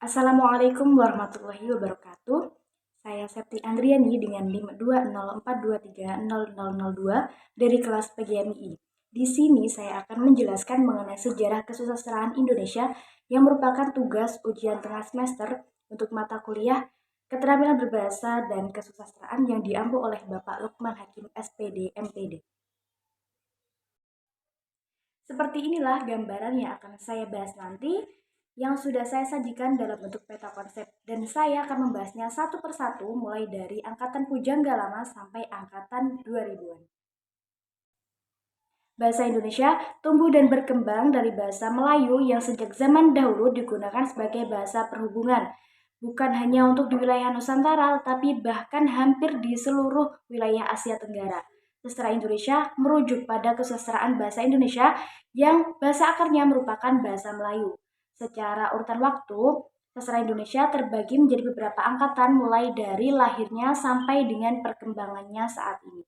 Assalamualaikum warahmatullahi wabarakatuh. Saya Septi Andriani dengan NIM 204230002 dari kelas PGMI. Di sini saya akan menjelaskan mengenai sejarah kesusastraan Indonesia yang merupakan tugas ujian tengah semester untuk mata kuliah Keterampilan Berbahasa dan Kesusastraan yang diampu oleh Bapak Lukman Hakim SPD MPD. Seperti inilah gambaran yang akan saya bahas nanti yang sudah saya sajikan dalam bentuk peta konsep dan saya akan membahasnya satu persatu mulai dari angkatan pujangga lama sampai angkatan 2000-an. Bahasa Indonesia tumbuh dan berkembang dari bahasa Melayu yang sejak zaman dahulu digunakan sebagai bahasa perhubungan, bukan hanya untuk di wilayah Nusantara, tapi bahkan hampir di seluruh wilayah Asia Tenggara. Sastra Indonesia merujuk pada kesusastraan bahasa Indonesia yang bahasa akarnya merupakan bahasa Melayu. Secara urutan waktu, sastra Indonesia terbagi menjadi beberapa angkatan mulai dari lahirnya sampai dengan perkembangannya saat ini.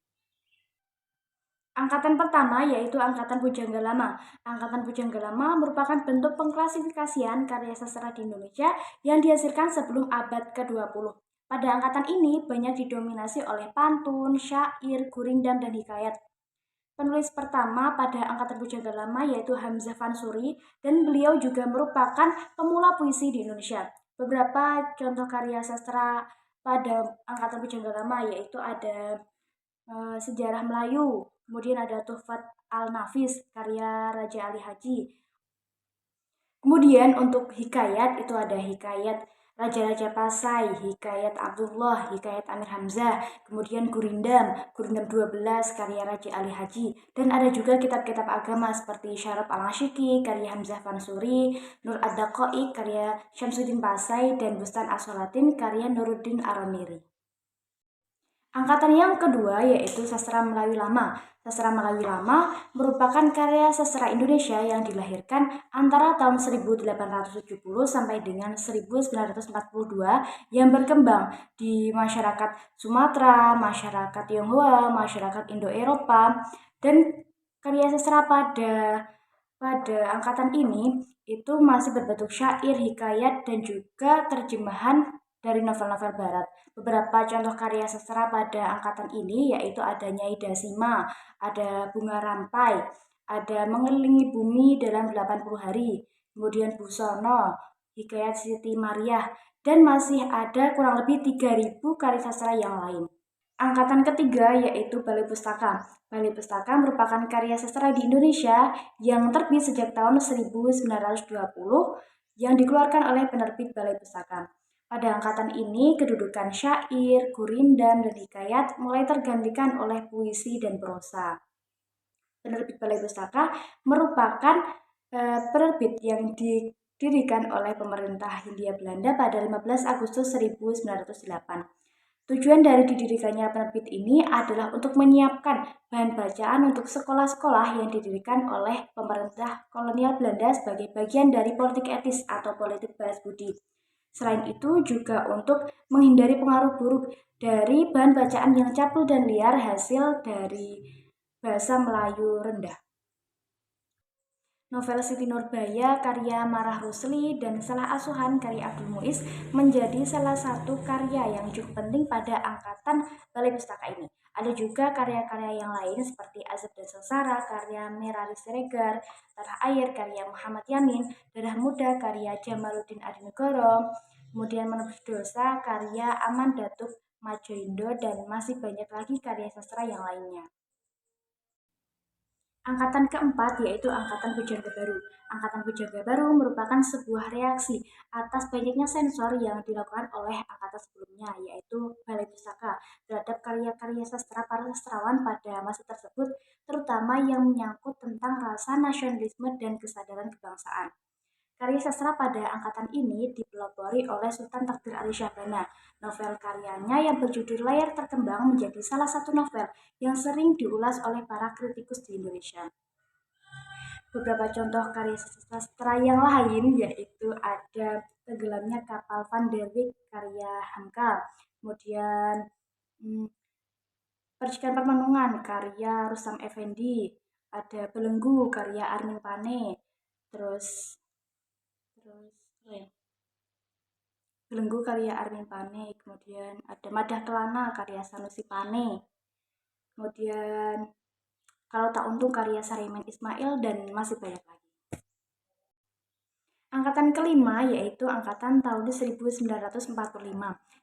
Angkatan pertama yaitu Angkatan Pujangga Lama. Angkatan Pujangga Lama merupakan bentuk pengklasifikasian karya sastra di Indonesia yang dihasilkan sebelum abad ke-20. Pada angkatan ini banyak didominasi oleh pantun, syair, gurindam, dan hikayat. Penulis pertama pada Angkatan Pujangga Lama yaitu Hamzah Fansuri dan beliau juga merupakan pemula puisi di Indonesia. Beberapa contoh karya sastra pada Angkatan Pujangga Lama yaitu ada Sejarah Melayu, kemudian ada Tuhfat Al-Nafis karya Raja Ali Haji. Kemudian untuk hikayat itu ada hikayat Raja-Raja Pasai, hikayat Abdullah, hikayat Amir Hamzah, kemudian Gurindam 12 karya Raja Ali Haji, dan ada juga kitab-kitab agama seperti Syarab Al-Masyiki karya Hamzah Fansuri, Nur Ad-Daqaiq karya Syamsuddin Pasai, dan Bustan As-Salatin karya Nuruddin Aramiri. Angkatan yang kedua yaitu Sastra Melayu Lama. Sastra Melayu Lama merupakan karya sastra Indonesia yang dilahirkan antara tahun 1870 sampai dengan 1942 yang berkembang di masyarakat Sumatera, masyarakat Tionghoa, masyarakat Indo-Eropa, dan karya sastra pada angkatan ini itu masih berbentuk syair, hikayat, dan juga terjemahan dari novel-novel barat. Beberapa contoh karya sastra pada angkatan ini yaitu ada Nyai Dasima, ada Bunga Rampai, ada Mengelilingi Bumi dalam 80 Hari, kemudian Busono, Hikayat Siti Mariah, dan masih ada kurang lebih 3.000 karya sastra yang lain. Angkatan ketiga yaitu Balai Pustaka. Balai Pustaka merupakan karya sastra di Indonesia yang terbit sejak tahun 1920 yang dikeluarkan oleh penerbit Balai Pustaka. Pada angkatan ini, kedudukan syair, gurindam, dan hikayat mulai tergantikan oleh puisi dan prosa. Penerbit Balai Pustaka merupakan penerbit yang didirikan oleh pemerintah Hindia Belanda pada 15 Agustus 1908. Tujuan dari didirikannya penerbit ini adalah untuk menyiapkan bahan bacaan untuk sekolah-sekolah yang didirikan oleh pemerintah kolonial Belanda sebagai bagian dari politik etis atau politik balas budi. Selain itu juga untuk menghindari pengaruh buruk dari bahan bacaan yang capul dan liar hasil dari bahasa Melayu rendah. Novel Siti Nurbaya karya Marah Rusli dan Salah Asuhan karya Abdul Muiz menjadi salah satu karya yang cukup penting pada angkatan Balai Pustaka ini. Ada juga karya-karya yang lain seperti Azab dan Sengsara karya Mirari Siregar, Tanah Air karya Muhammad Yamin, Darah Muda karya Jamaluddin Adinegoro, kemudian Menebus Dosa karya Aman Datuk Majoindo, dan masih banyak lagi karya sastra yang lainnya. Angkatan keempat yaitu Angkatan Pujangga Baru. Angkatan Pujangga Baru merupakan sebuah reaksi atas banyaknya sensor yang dilakukan oleh angkatan sebelumnya, yaitu Balai Pustaka, terhadap karya-karya sastra para sastrawan pada masa tersebut, terutama yang menyangkut tentang rasa nasionalisme dan kesadaran kebangsaan. Karya sastra pada angkatan ini dipelopori oleh Sultan Takdir Ali Syahbana. Novel karyanya yang berjudul Layar Terkembang menjadi salah satu novel yang sering diulas oleh para kritikus di Indonesia. Beberapa contoh karya sastra yang lain yaitu ada Tenggelamnya Kapal Van der Wijk karya Hamka, kemudian Percikan Permenungan karya Rustam Effendi, ada Belenggu karya Armin Pane, terus apa ya? Belenggu karya Armin Pane, kemudian ada Madah Kelana karya Sanusi Pane, kemudian Kalau Tak Untung karya Sariman Ismail, dan masih banyak lagi. Angkatan kelima yaitu angkatan tahun 1945.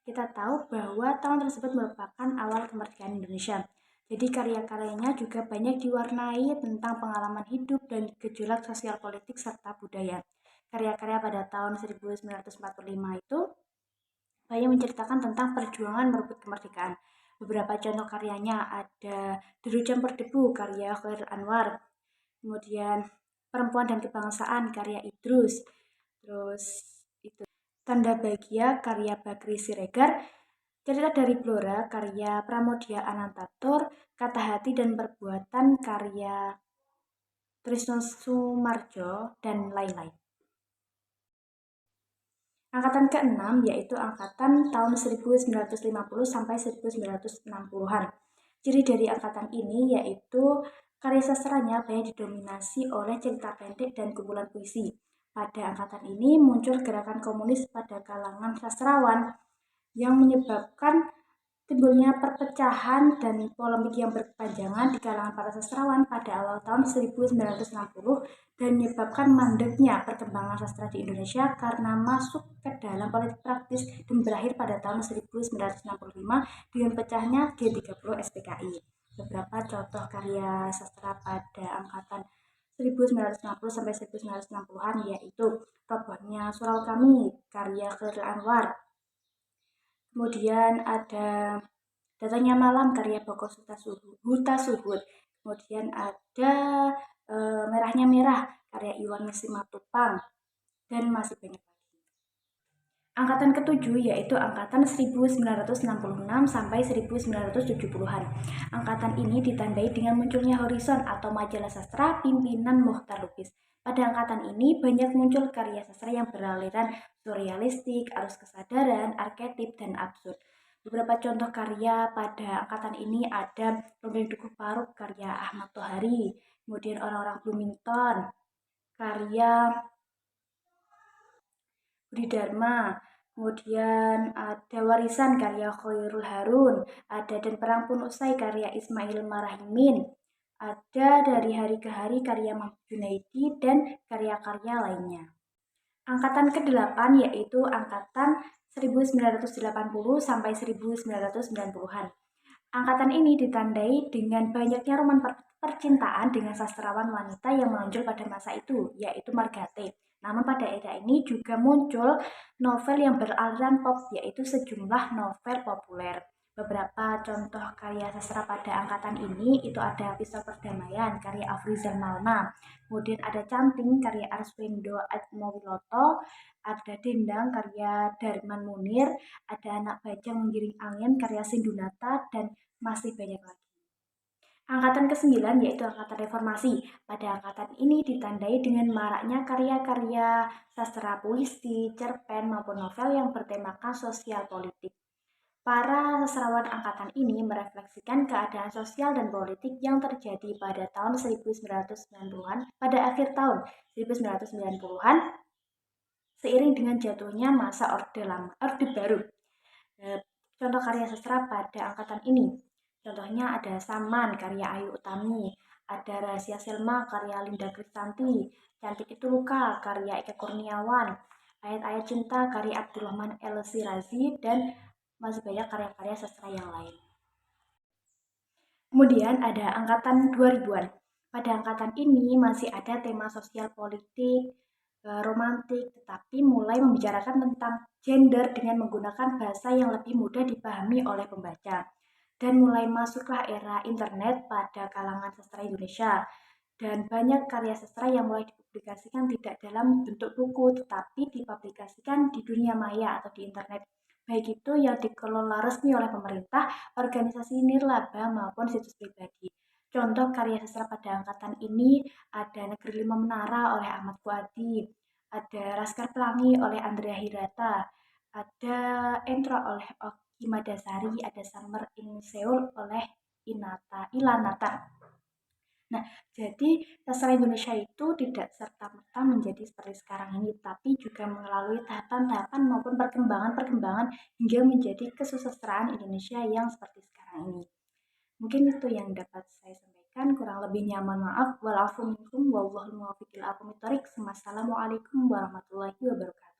Kita tahu bahwa tahun tersebut merupakan awal kemerdekaan Indonesia. Jadi karya-karyanya juga banyak diwarnai tentang pengalaman hidup dan gejolak sosial politik serta budaya. Karya-karya pada tahun 1945 itu banyak menceritakan tentang perjuangan merebut kemerdekaan. Beberapa contoh karyanya ada Deru Campur Debu karya Khairil Anwar, kemudian Perempuan dan Kebangsaan karya Idrus, terus itu Tanda Bahagia karya Bakri Siregar, Cerita dari Blora karya Pramodia Anantatur, Kata Hati dan Perbuatan karya Trisno Sumarjo, dan lain-lain. Angkatan ke-6 yaitu angkatan tahun 1950 sampai 1960-an. Ciri dari angkatan ini yaitu karya sastranya banyak didominasi oleh cerita pendek dan kumpulan puisi. Pada angkatan ini muncul gerakan komunis pada kalangan sastrawan yang menyebabkan timbulnya perpecahan dan polemik yang berkepanjangan di kalangan para sastrawan pada awal tahun 1960 dan menyebabkan mandeknya perkembangan sastra di Indonesia karena masuk ke dalam politik praktis dan berakhir pada tahun 1965 dengan pecahnya G30 SPKI. Beberapa contoh karya sastra pada angkatan 1950 sampai 1960-an yaitu Robohnya Surau Kami karya Khairil Anwar, kemudian ada Datangnya Malam karya Boko Huta Suhud, kemudian ada Merahnya Merah karya Iwan Simatupang, dan masih banyak lagi. Angkatan ketujuh yaitu angkatan 1966 sampai 1970-an. Angkatan ini ditandai dengan munculnya Horizon atau majalah sastra pimpinan Mokhtar Lubis. Pada angkatan ini banyak muncul karya sastra yang beraliran surrealistik, arus kesadaran, arketip, dan absurd. Beberapa contoh karya pada angkatan ini ada Rombeng Dukuh Paruk karya Ahmad Tohari, kemudian Orang-orang Bloomington karya Budi Dharma, kemudian ada Warisan karya Khairul Harun, ada Dan Perang Pun Usai karya Ismail Marahimin, ada Dari Hari ke Hari karya Mahmud Junaidi, dan karya-karya lainnya. Angkatan ke-8 yaitu angkatan 1980 sampai 1990-an. Angkatan ini ditandai dengan banyaknya roman percintaan dengan sastrawan wanita yang menonjol pada masa itu, yaitu Margate. Namun pada era ini juga muncul novel yang beraliran pop, yaitu sejumlah novel populer. Beberapa contoh karya sastra pada angkatan ini itu ada Pistol Perdamaian karya Afrizal Malna, kemudian ada Canting karya Arswendo Atmowiloto, ada Dendang karya Darman Munir, ada Anak Bajang Menggiring Angin karya Sindunata, dan masih banyak lagi. Angkatan ke-9 yaitu angkatan reformasi. Pada angkatan ini ditandai dengan maraknya karya-karya sastra puisi, cerpen, maupun novel yang bertemakan sosial politik. Para sastrawan angkatan ini merefleksikan keadaan sosial dan politik yang terjadi pada tahun 1990-an, pada akhir tahun 1990-an, seiring dengan jatuhnya masa Orde Baru. Contoh karya sastra pada angkatan ini, contohnya ada Saman karya Ayu Utami, ada Rahasia Selma karya Linda Kristanti, Cantik Itu Luka karya Eka Kurniawan, Ayat-Ayat Cinta karya Abdurrahman El Sirazi, dan masih banyak karya-karya sastra yang lain. Kemudian ada angkatan 2000-an. Pada angkatan ini masih ada tema sosial politik, romantik, tetapi mulai membicarakan tentang gender dengan menggunakan bahasa yang lebih mudah dipahami oleh pembaca. Dan mulai masuklah era internet pada kalangan sastra Indonesia. Dan banyak karya sastra yang mulai dipublikasikan tidak dalam bentuk buku, tetapi dipublikasikan di dunia maya atau di internet. Baik itu yang dikelola resmi oleh pemerintah, organisasi nirlaba, maupun situs pribadi. Contoh karya sastra pada angkatan ini ada Negeri Lima Menara oleh Ahmad Fuadi, ada Laskar Pelangi oleh Andrea Hirata, ada Entro oleh Oki Madasari, ada Summer in Seoul oleh Ilanata. Nah, jadi sastra Indonesia itu tidak serta-merta menjadi seperti sekarang ini, tapi juga melalui tahapan-tahapan maupun perkembangan-perkembangan hingga menjadi kesusastraan Indonesia yang seperti sekarang ini. Mungkin itu yang dapat saya sampaikan, kurang lebihnya mohon maaf. Walafu minkum wallahul muwaffiq ila aqwamit thoriq. Wassalamualaikum warahmatullahi wabarakatuh.